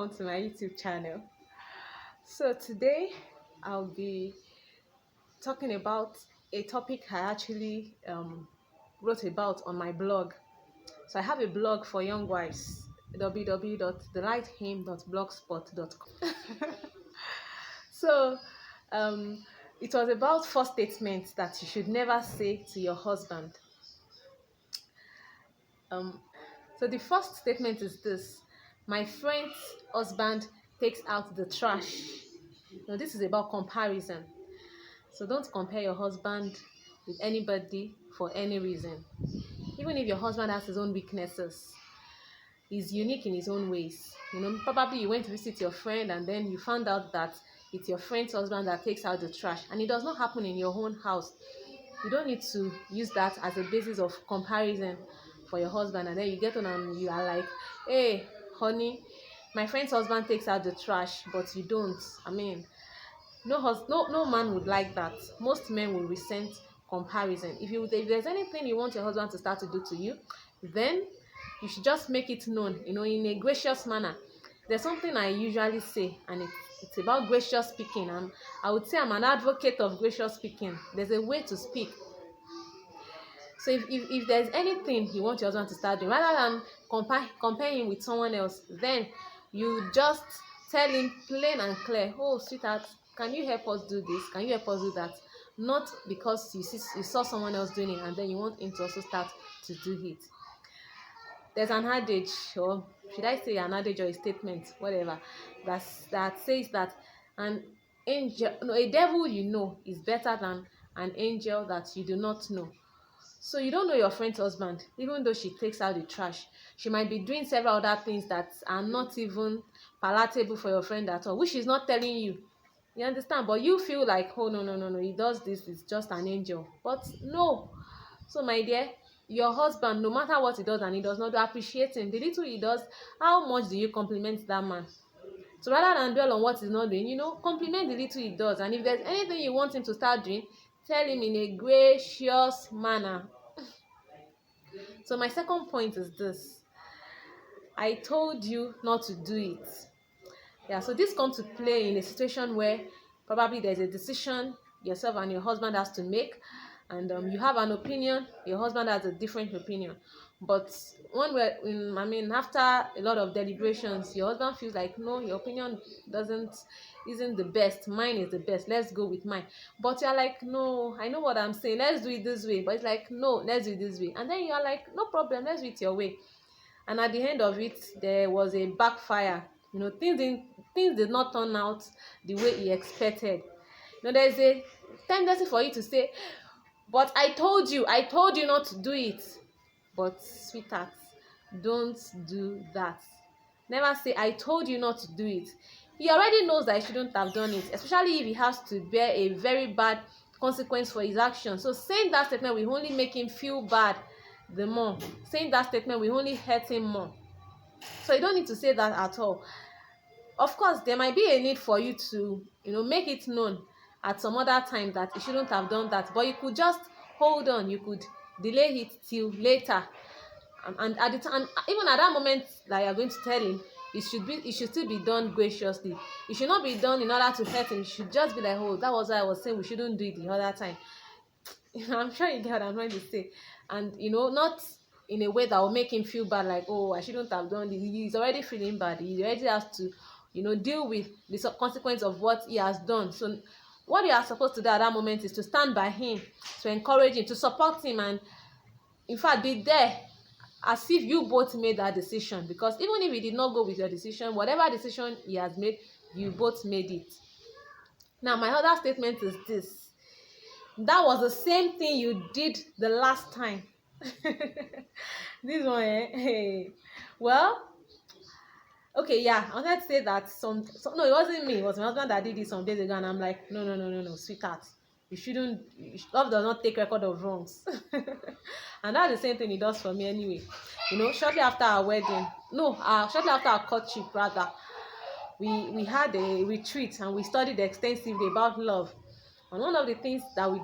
welcome to my YouTube channel. So today I'll be talking about a topic I actually wrote about on my blog. So I have a blog for young wives, www.thelighthymn.blogspot.com. So it was about 4 statements that you should never say to your husband. So the first statement is this: my friend's husband takes out the trash. Now this is about comparison. So don't compare your husband with anybody for any reason. Even if your husband has his own weaknesses, he's unique in his own ways. Probably you went to visit your friend and then you found out that it's your friend's husband that takes out the trash, and it does not happen in your own house. You don't need to use that as a basis of comparison for your husband, and then you get on and you are like, hey honey, my friend's husband takes out the trash but you don't. No man would like that. Most men will resent comparison. If there's anything you want your husband to start to do to you, then you should just make it known, in a gracious manner. There's something I usually say, and it's about gracious speaking. I would say I'm an advocate of gracious speaking. There's a way to speak. So if there's anything you want your husband to start doing, rather than compare him with someone else, then you just tell him plain and clear, oh sweetheart, can you help us do this? Can you help us do that? Not because you saw someone else doing it and then you want him to also start to do it. There's an adage, or should I say an adage or a statement, whatever, that says that a devil is better than an angel that you do not know. So you don't know your friend's husband. Even though she takes out the trash, she might be doing several other things that are not even palatable for your friend at all, which she's not telling you. You understand? But you feel like, oh no, he does this, it's just an angel. But no. So my dear, your husband, no matter what he does and he does not, appreciate him. The little he does, how much do you compliment that man? So rather than dwell on what he's not doing, compliment the little he does. And if there's anything you want him to start doing, tell him in a gracious manner. So my second point is this: I told you not to do it. Yeah, so this comes to play in a situation where probably there's a decision yourself and your husband has to make, and you have an opinion, your husband has a different opinion. But after a lot of deliberations, your husband feels like, no, your opinion isn't the best, mine is the best, let's go with mine. But you're like, no, I know what I'm saying, let's do it this way. But it's like, no, let's do it this way. And then you're like, no problem, let's do it your way. And at the end of it, there was a backfire. Things did not turn out the way he expected. There's a tendency for you to say, but I told you not to do it. But sweetheart, don't do that. Never say, I told you not to do it. He already knows that he shouldn't have done it, especially if he has to bear a very bad consequence for his action. So saying that statement will only make him feel bad the more. Saying that statement will only hurt him more. So you don't need to say that at all. Of course, there might be a need for you to, make it known at some other time that you shouldn't have done that. But you could just hold on. You could delay it till later. And at the time, even at that moment that you are going to tell him, it should still be done graciously. It should not be done in order to hurt him. It should just be like, oh, that was why I was saying we shouldn't do it the other time. I'm sure you get what I'm trying to say. And not in a way that will make him feel bad, like, oh, I shouldn't have done this. He's already feeling bad. He already has to deal with the consequence of what he has done. So what you are supposed to do at that moment is to stand by him, to encourage him, to support him, and in fact be there as if you both made that decision. Because even if he did not go with your decision, whatever decision he has made, you both made it. Now my other statement is this: that was the same thing you did the last time. This one, hey. Well, okay, yeah, I wanted to say that no, it wasn't me, it was my husband that did it some days ago, and I'm like, no, sweetheart, love does not take record of wrongs. And that's the same thing he does for me anyway. Shortly after our wedding, shortly after our courtship rather, we had a retreat and we studied extensively about love. And one of the things that we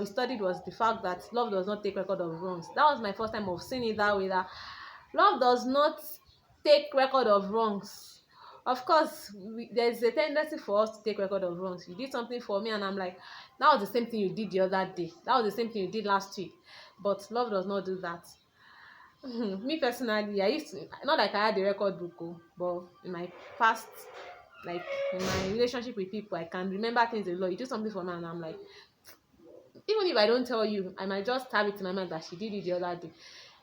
studied was the fact that love does not take record of wrongs. That was my first time of seeing it that way, that love does not take record of wrongs. Of course, there's a tendency for us to take record of wrongs. You did something for me and I'm like, that was the same thing you did the other day, that was the same thing you did last week. But love does not do that. Me personally, I used to, not like I had a record book, but in my past, like in my relationship with people, I can remember things a lot. You do something for me and I'm like, even if I don't tell you, I might just have it in my mind that she did it the other day.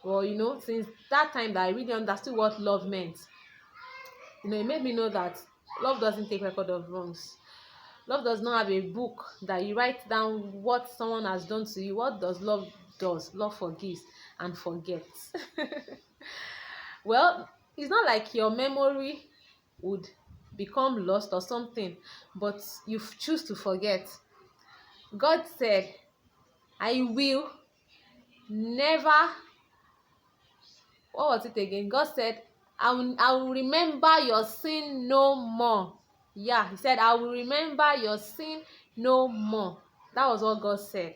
Well, since that time that I really understood what love meant, it made me know that love doesn't take record of wrongs. Love does not have a book that you write down what someone has done to you. What does love does? Love forgives and forgets. Well, it's not like your memory would become lost or something, but you choose to forget. God said, I will never, what was it again? God said, I will remember your sin no more. Yeah, he said, I will remember your sin no more. That was what God said.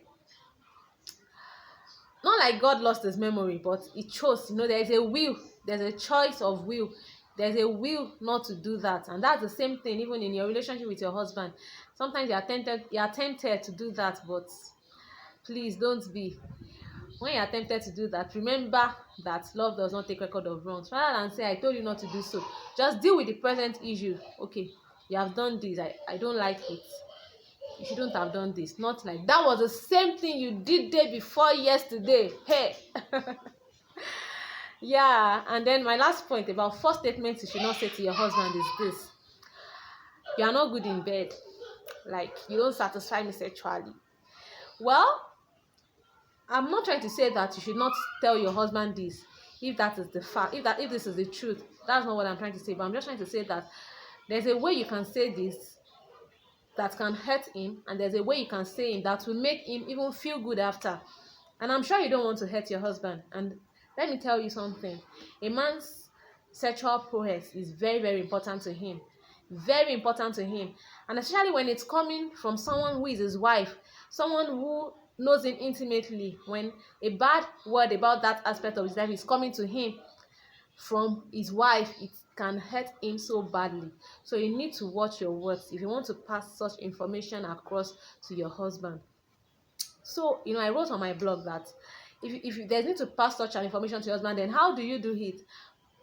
Not like God lost his memory, but he chose. There's a will, there's a choice of will. There's a will not to do that. And that's the same thing even in your relationship with your husband. Sometimes you are tempted to do that, but please don't be. When you are tempted to do that, remember that love does not take record of wrongs. Rather than say, I told you not to do so, just deal with the present issue. Okay, you have done this, I don't like it. You shouldn't have done this. Not like, that was the same thing you did day before yesterday. Hey. Yeah, and then my last point about first statements you should not say to your husband is this: you are not good in bed. Like, you don't satisfy me sexually. Well, I'm not trying to say that you should not tell your husband this if that is the fact, if this is the truth. That's not what I'm trying to say, but I'm just trying to say that there's a way you can say this that can hurt him, and there's a way you can say it that will make him even feel good after. And I'm sure you don't want to hurt your husband. And let me tell you something: a man's sexual prowess is very, very important to him. Very important to him. And especially when it's coming from someone who is his wife, someone who knows him intimately. When a bad word about that aspect of his life is coming to him from his wife, it can hurt him so badly. So you need to watch your words if you want to pass such information across to your husband. So I wrote on my blog that if there's need to pass such an information to your husband, then how do you do it?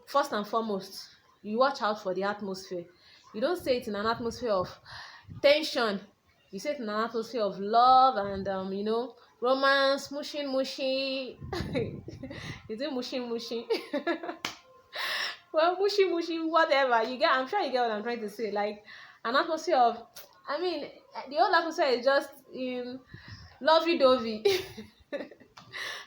First and foremost, you watch out for the atmosphere. You don't say it in an atmosphere of tension. You say it in an atmosphere of love and romance, mushy. Is it mushy? Well, mushy, whatever you get. I'm sure you get what I'm trying to say. Like an atmosphere of, the whole atmosphere is just in lovey-dovey.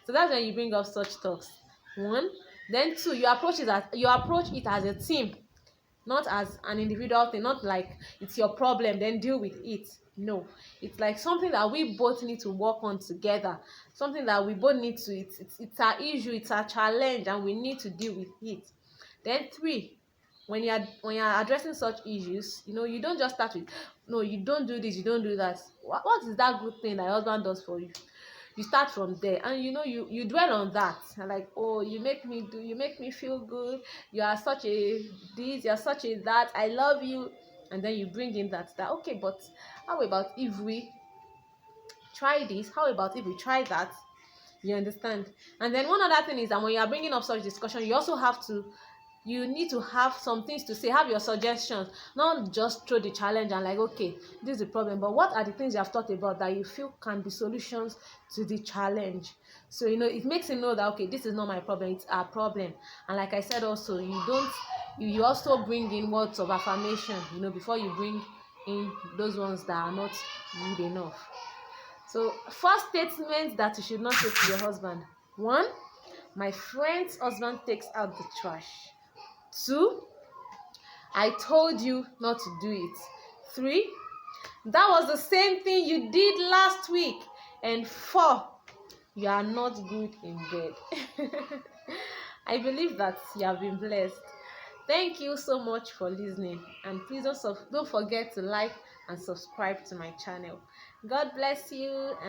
So that's when you bring up such talks. One, then two, you approach it as a team, not as an individual thing. Not like it's your problem, then deal with it. No, it's like something that we both need to work on together. Something that we both need to. It's our issue. It's our challenge, and we need to deal with it. Then three, when you're addressing such issues, you don't just start with, no, you don't do this, you don't do that. What is that good thing that your husband does for you? You start from there, and you dwell on that, and like, oh, you make me feel good, you are such a this, you are such a that, I love you. And then you bring in that okay, but how about if we try this, how about if we try that? You understand? And then one other thing is that when you are bringing up such discussion, you need to have some things to say, have your suggestions, not just throw the challenge and like, okay, this is the problem, but what are the things you have thought about that you feel can be solutions to the challenge? So it makes him know that, okay, this is not my problem, it's our problem. And like I said also, you also bring in words of affirmation before you bring in those ones that are not good enough. So first statement that you should not say to your husband: 1, my friend's husband takes out the trash. 2, I told you not to do it. 3, that was the same thing you did last week. And 4, you are not good in bed. I believe that you have been blessed. Thank you so much for listening, and please don't forget to like and subscribe to my channel. God bless you. And